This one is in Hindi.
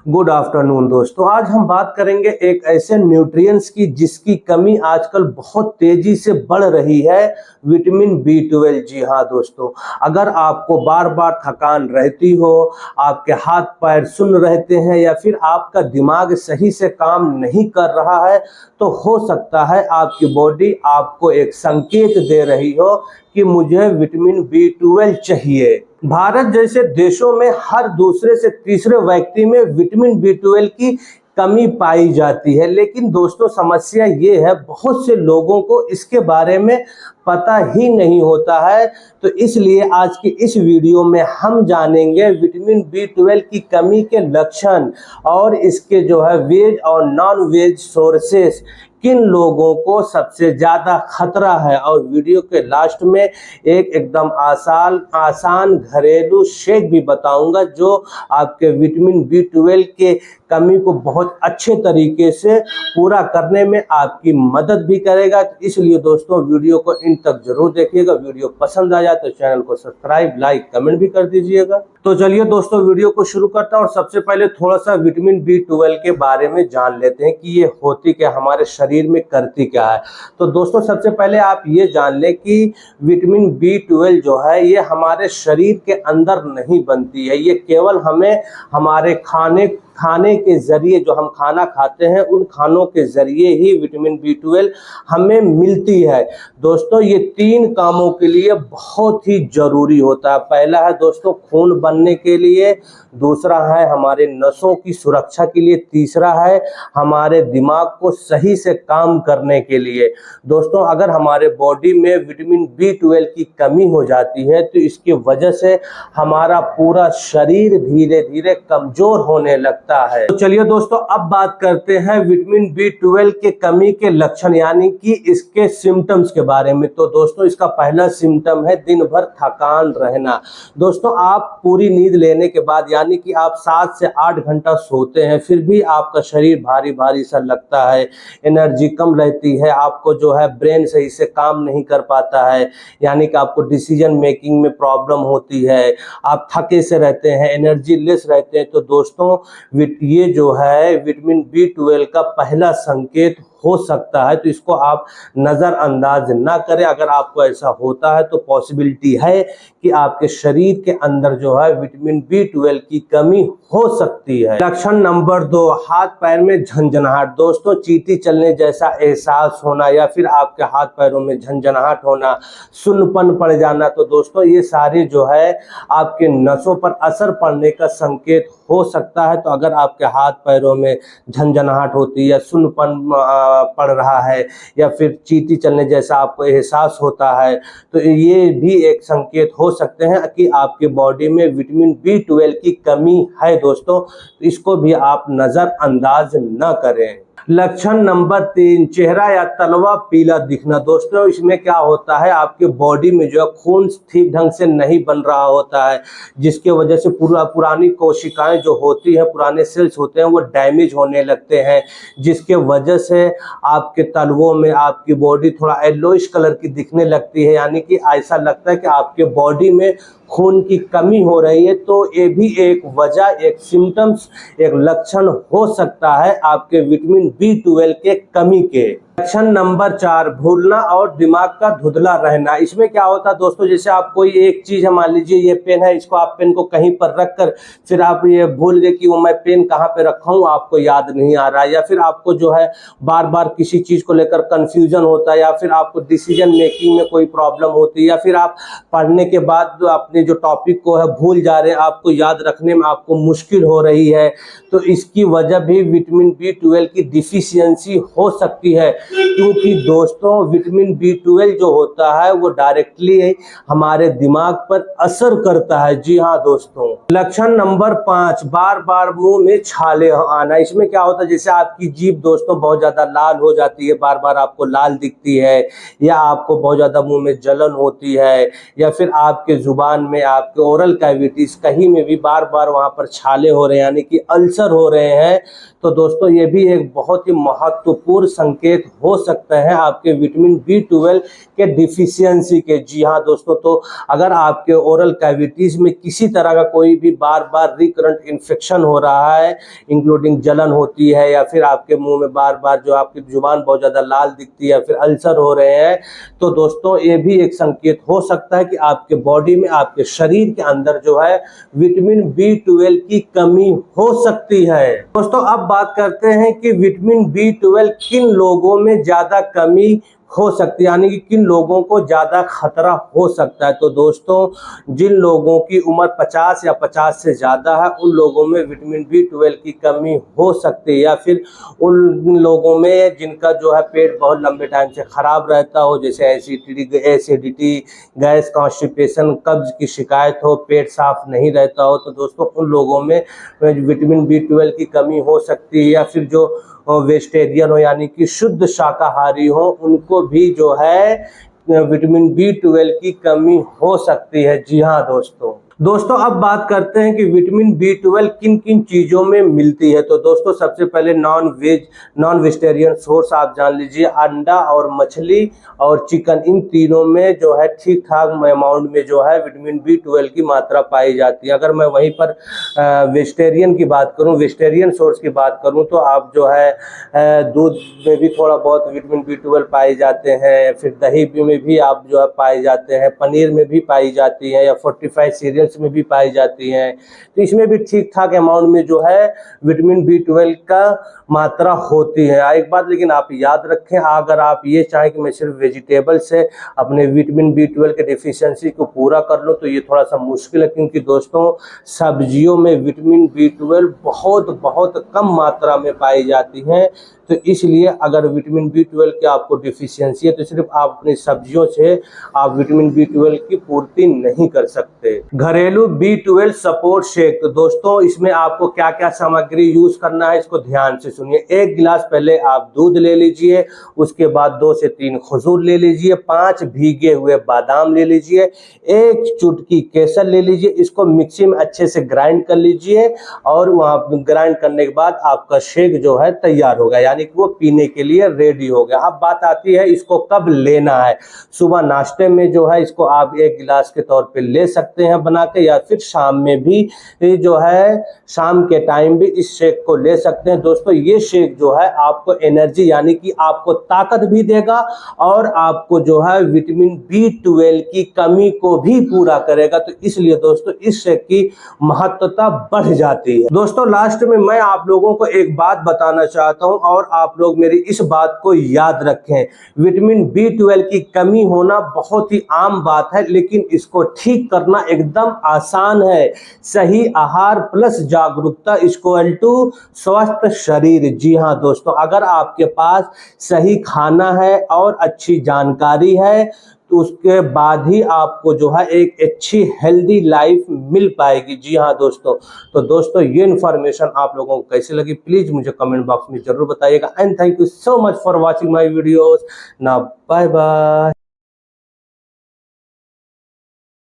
गुड आफ्टरनून दोस्तों। आज हम बात करेंगे एक ऐसे न्यूट्रिएंट्स की जिसकी कमी आजकल बहुत तेजी से बढ़ रही है, विटामिन B12। जी हाँ दोस्तों, अगर आपको बार बार थकान रहती हो, आपके हाथ पैर सुन्न रहते हैं या फिर आपका दिमाग सही से काम नहीं कर रहा है, तो हो सकता है आपकी बॉडी आपको एक संकेत दे रही हो कि मुझे विटामिन B12 चाहिए। भारत जैसे देशों में हर दूसरे से तीसरे व्यक्ति में विटामिन B12 की कमी पाई जाती है, लेकिन दोस्तों समस्या ये है बहुत से लोगों को इसके बारे में पता ही नहीं होता है। तो इसलिए आज की इस वीडियो में हम जानेंगे विटामिन B12 की कमी के लक्षण और इसके जो है वेज और नॉन वेज सोर्सेस, किन लोगों को सबसे ज्यादा खतरा है। और वीडियो के लास्ट में एक एकदम आसान घरेलू शेक भी बताऊंगा जो आपके विटामिन B12 के कमी को बहुत अच्छे तरीके से पूरा करने में आपकी मदद भी करेगा। इसलिए दोस्तों वीडियो को इन तक जरूर देखिएगा। वीडियो पसंद आ जाए तो चैनल को सब्सक्राइब, लाइक, कमेंट भी कर दीजिएगा। तो चलिए दोस्तों वीडियो को शुरू करता हूं और सबसे पहले थोड़ा सा विटामिन B12 के बारे में जान लेते हैं कि ये होती क्या, हमारे शरीर में करती क्या है। तो दोस्तों सबसे पहले आप ये जान लें कि विटामिन B12 जो है ये हमारे शरीर के अंदर नहीं बनती है, ये केवल हमें हमारे खाने के जरिए, जो हम खाना खाते हैं उन खानों के जरिए ही विटामिन B12 हमें मिलती है। दोस्तों ये 3 कामों के लिए बहुत ही जरूरी होता है। पहला है दोस्तों खून बनने के लिए, दूसरा है हमारे नसों की सुरक्षा के लिए, तीसरा है हमारे दिमाग को सही से काम करने के लिए। दोस्तों अगर हमारे बॉडी में विटामिन B12 की कमी हो जाती है तो इसकी वजह से हमारा पूरा शरीर धीरे धीरे कमजोर होने लगता है। तो चलिए दोस्तों अब बात करते हैं विटामिन B12 के कमी के लक्षण यानी कि इसके सिम्टम्स के बारे में। तो दोस्तों इसका पहला सिम्टम है दिन भर थकान रहना। दोस्तों आप पूरी नींद लेने के बाद यानी कि आप 7 से 8 घंटा सोते हैं, फिर भी आपका शरीर भारी भारी सा लगता है, एनर्जी कम रहती है, आपको जो है ब्रेन सही से काम नहीं कर पाता है, यानी कि आपको डिसीजन मेकिंग में प्रॉब्लम होती है, आप थके से रहते हैं, एनर्जी लेस रहते हैं। तो दोस्तों ये जो है विटामिन B12 का पहला संकेत हो सकता है, तो इसको आप नज़रअंदाज ना करें। अगर आपको ऐसा होता है तो पॉसिबिलिटी है कि आपके शरीर के अंदर जो है विटामिन B12 की कमी हो सकती है। लक्षण नंबर 2, हाथ पैर में झंझनाहट। दोस्तों चींटी चलने जैसा एहसास होना या फिर आपके हाथ पैरों में झंझनाहट होना, सुन्नपन पड़ जाना, तो दोस्तों ये सारे जो है आपके नसों पर असर पड़ने का संकेत हो सकता है। तो अगर आपके हाथ पैरों में झंझनाहट होती है या सुन्नपन पड़ रहा है या फिर चींटी चलने जैसा आपको एहसास होता है, तो ये भी एक संकेत हो सकते हैं कि आपकी बॉडी में विटामिन B12 की कमी है। दोस्तों इसको भी आप नज़रअंदाज न करें। लक्षण नंबर 3, चेहरा या तलवा पीला दिखना। दोस्तों इसमें क्या होता है, आपके बॉडी में जो है खून ठीक ढंग से नहीं बन रहा होता है, जिसके वजह से पुरानी कोशिकाएं जो होती हैं, पुराने सेल्स होते हैं, वो डैमेज होने लगते हैं, जिसके वजह से आपके तलवों में आपकी बॉडी थोड़ा येलोइश कलर की दिखने लगती है, यानी कि ऐसा लगता है कि आपके बॉडी में खून की कमी हो रही है। तो ये भी एक वजह, एक सिम्टम्स, एक लक्षण हो सकता है आपके विटामिन B12 के कमी के। लक्षण नंबर 4, भूलना और दिमाग का धुंधला रहना। इसमें क्या होता है दोस्तों, जैसे आप कोई एक चीज है, मान लीजिए ये पेन है, इसको आप पेन को कहीं पर रख कर फिर आप ये भूल गए कि वो मैं पेन कहाँ पे रखा हूँ, आपको याद नहीं आ रहा है, या फिर आपको जो है बार बार किसी चीज को लेकर कंफ्यूजन होता है, या फिर आपको डिसीजन मेकिंग में कोई प्रॉब्लम होती है, या फिर आप पढ़ने के बाद अपने जो टॉपिक को है भूल जा रहे हैं, आपको याद रखने में आपको मुश्किल हो रही है, तो इसकी वजह भी विटामिन B12 की डिफिशियंसी हो सकती है। क्योंकि दोस्तों विटामिन B12 जो होता है वो डायरेक्टली हमारे दिमाग पर असर करता है। जी हाँ दोस्तों। लक्षण नंबर 5, बार बार मुंह में छाले आना। इसमें क्या होता है, जैसे आपकी जीभ दोस्तों बहुत ज्यादा लाल हो जाती है, बार बार आपको लाल दिखती है, या आपको बहुत ज्यादा मुंह में जलन होती है, या फिर आपके जुबान में, आपके ओरल कैविटीज कहीं में भी बार बार वहां पर छाले हो रहे हैं, यानी कि अल्सर हो रहे हैं, तो दोस्तों ये भी एक बहुत ही महत्वपूर्ण संकेत हो सकते हैं आपके विटामिन B12 के डिफिशियंसी के। जी हाँ दोस्तों, तो अगर आपके ओरल कैविटीज में किसी तरह का कोई भी बार बार रिकरेंट इन्फेक्शन हो रहा है, इंक्लूडिंग जलन होती है, या फिर आपके मुंह में बार बार जो आपकी जुबान बहुत ज़्यादा लाल दिखती है, या फिर अल्सर हो रहे हैं, तो दोस्तों ये भी एक संकेत हो सकता है कि आपके बॉडी में, आपके शरीर के अंदर जो है विटामिन B12 की कमी हो सकती है। दोस्तों अब बात करते हैं कि विटामिन B12 किन लोगों में ज्यादा कमी हो सकती है, यानी कि किन लोगों को ज्यादा खतरा हो सकता है। तो दोस्तों जिन लोगों की उम्र 50 या 50 से ज्यादा है, उन लोगों में विटामिन B12 की कमी हो सकती है, या फिर उन लोगों में जिनका जो है पेट बहुत लंबे टाइम से खराब रहता हो, जैसे एसिडिटी, गैस, कॉन्स्टिपेशन, कब्ज की शिकायत हो, पेट साफ नहीं रहता हो, तो दोस्तों उन लोगों में विटामिन B12 की कमी हो सकती है। या फिर जो वेजिटेरियन हो, यानी कि शुद्ध शाकाहारी हो, उनको भी जो है विटामिन B12 की कमी हो सकती है। जी हाँ दोस्तों अब बात करते हैं कि विटामिन B12 किन किन चीज़ों में मिलती है। तो दोस्तों सबसे पहले नॉन वेजिटेरियन सोर्स आप जान लीजिए, अंडा और मछली और चिकन, इन तीनों में जो है ठीक ठाक अमाउंट में जो है विटामिन B12 की मात्रा पाई जाती है। अगर मैं वहीं पर वेजिटेरियन की बात करूं, वेजिटेरियन सोर्स की बात करूं, तो आप जो है दूध में भी थोड़ा बहुत विटामिन B12 पाए जाते हैं, फिर दही में भी आप जो है पाए जाते हैं, पनीर में भी पाई जाती है, या फोर्टिफाइड सीरियल्स में भी पाई जाती हैं। तो इसमें भी ठीक ठाक अमाउंट में जो है विटामिन B12 का मात्रा होती है। एक बात लेकिन आप याद रखें, अगर आप ये चाहें कि मैं सिर्फ वेजिटेबल से अपने विटामिन B12 के डिफिशियंसी को पूरा कर लूँ, तो ये थोड़ा सा मुश्किल है, क्योंकि दोस्तों सब्जियों में विटामिन B12 बहुत कम मात्रा में पाई जाती है। तो इसलिए अगर विटामिन B12 की आपको डिफिशियंसी है, तो सिर्फ आप अपनी सब्जियों से आप विटामिन B12 की पूर्ति नहीं कर सकते। घरेलू B12 सपोर्ट शेक, तो दोस्तों इसमें आपको क्या क्या सामग्री यूज करना है, इसको ध्यान से सुनिए। 1 गिलास पहले आप दूध ले लीजिए, उसके बाद 2 से 3 खजूर ले लीजिए, 5 भीगे हुए बादाम ले लीजिए, 1 चुटकी केसर ले लीजिए, इसको मिक्सी में अच्छे से ग्राइंड कर लीजिए, और वहाँ ग्राइंड करने के बाद आपका शेक जो है तैयार होगा, यानी कि वो पीने के लिए रेडी हो गया। अब बात आती है इसको कब लेना है। सुबह नाश्ते में जो है इसको आप 1 गिलास के तौर पे ले सकते हैं बना के, या फिर शाम में भी जो है शाम के टाइम भी इस शेक को ले सकते हैं। दोस्तों ये शेक जो है आपको एनर्जी, यानी कि आपको ताकत भी देगा, और आपको जो है विटामिन B12 की कमी को भी पूरा करेगा। तो इसलिए दोस्तों इस शेक की महत्वता बढ़ जाती है। दोस्तों लास्ट में मैं आप लोगों को एक बात बताना चाहता हूं, और आप लोग मेरी इस बात को याद रखें, विटामिन B12 की कमी होना बहुत ही आम बात है, लेकिन इसको ठीक करना एकदम आसान है। सही आहार प्लस जागरूकता इक्वल टू स्वस्थ शरीर। जी हाँ दोस्तों, अगर आपके पास सही खाना है और अच्छी जानकारी है, तो उसके बाद ही आपको जो है एक अच्छी हेल्दी लाइफ मिल पाएगी। जी हाँ दोस्तों, तो दोस्तों ये इन्फॉर्मेशन आप लोगों को कैसी लगी, प्लीज मुझे कमेंट बॉक्स में जरूर बताइएगा। And thank you so much for watching my videos. Now bye bye.